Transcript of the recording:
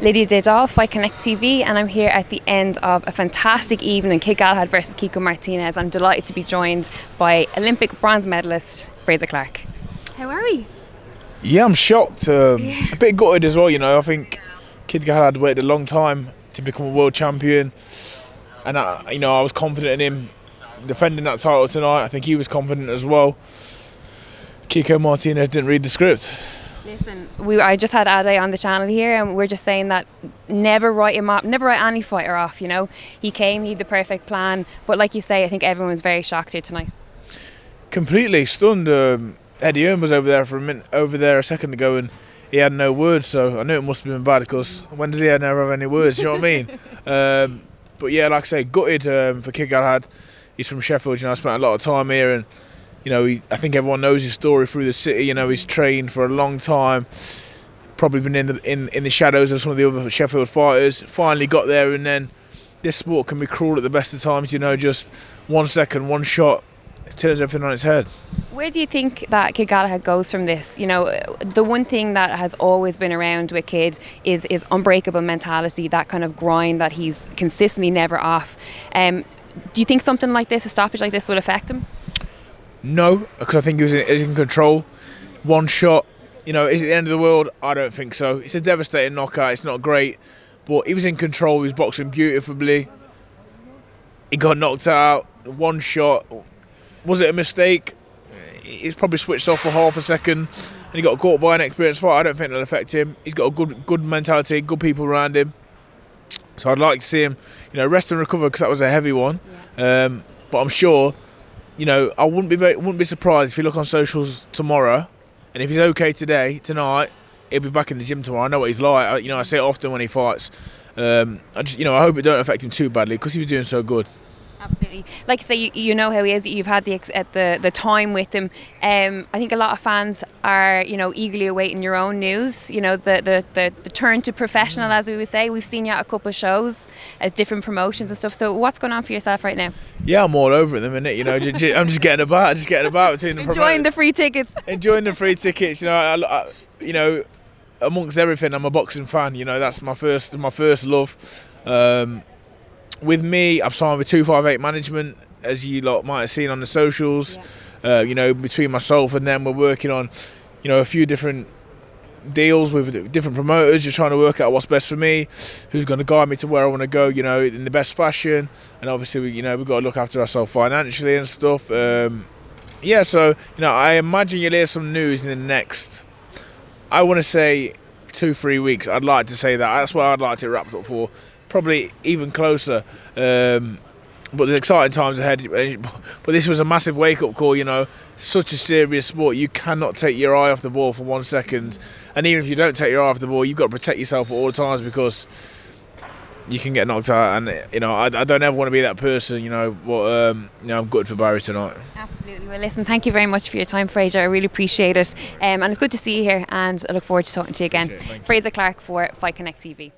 Lydia Des Dolles, Fight Connect TV, and I'm here at the end of a fantastic evening, Kid Galahad versus Kiko Martinez. I'm delighted to be joined by Olympic bronze medalist FRAZER CLARKE. How are we? Yeah, I'm shocked. A bit gutted as well, you know. I think Kid Galahad waited a long time to become a world champion, and I was confident in him defending that title tonight. I think he was confident as well. Kiko Martinez didn't read the script. Listen, I just had Ade on the channel here, and we're just saying that never write him off, never write any fighter off. You know, he came, he had the perfect plan, but like you say, I think everyone was very shocked here tonight. Completely stunned. Eddie Earn was over there a second ago, and he had no words. So I knew it must have been bad, because when does he never have any words? You know what I mean? But yeah, like I say, gutted for Kid Galahad. He's from Sheffield. You know, I spent a lot of time here, and you know, I think everyone knows his story through the city. You know, he's trained for a long time, probably been in the shadows of some of the other Sheffield fighters. Finally got there, and then this sport can be cruel at the best of times. You know, just 1 second, one shot, it turns everything on its head. Where do you think that Kid Galahad goes from this? You know, the one thing that has always been around with Kid is unbreakable mentality, that kind of grind that he's consistently never off. Do you think something like this, a stoppage like this, would affect him? No, because I think he was in control. One shot, you know, is it the end of the world? I don't think so. It's a devastating knockout. It's not great, but he was in control. He was boxing beautifully. He got knocked out. One shot. Was it a mistake? He's probably switched off for half a second, and he got caught by an experienced fighter. I don't think it'll affect him. He's got a good mentality, good people around him. So I'd like to see him, you know, rest and recover, because that was a heavy one. Yeah. But I'm sure, you know, I wouldn't be surprised if you look on socials tomorrow, and if he's okay tonight, he'll be back in the gym tomorrow. I know what he's like. I say it often when he fights. I hope it don't affect him too badly, because he was doing so good. Absolutely. Like you say, you know how he is. You've had the time with him. I think a lot of fans are, you know, eagerly awaiting your own news. You know, the turn to professional, as we would say. We've seen you at a couple of shows at different promotions and stuff. So what's going on for yourself right now? Yeah, I'm all over at the minute. You know, I'm just getting about between the enjoying the free tickets. Enjoying the free tickets. You know, you know, amongst everything, I'm a boxing fan. You know, that's my first love. With me, I've signed with 258 Management, as you lot might have seen on the socials. Yeah. You know, between myself and them, we're working on, you know, a few different deals with different promoters, just trying to work out what's best for me, who's going to guide me to where I want to go, you know, in the best fashion. And obviously, we've got to look after ourselves financially and stuff. Yeah, so, you know, I imagine you'll hear some news in the next, I want to say, 2-3 weeks. I'd like to say that. That's what I'd like to wrap it up for. Probably even closer, but there's exciting times ahead. But this was a massive wake-up call. You know, such a serious sport. You cannot take your eye off the ball for 1 second, and even if you don't take your eye off the ball, you've got to protect yourself at all times, because you can get knocked out. And you know, I don't ever want to be that person. You know, but you know, I'm good for Barry tonight. Absolutely. Well, listen, thank you very much for your time, FRAZER. I really appreciate it, and it's good to see you here. And I look forward to talking to you again. FRAZER CLARKE for Fight Connect TV.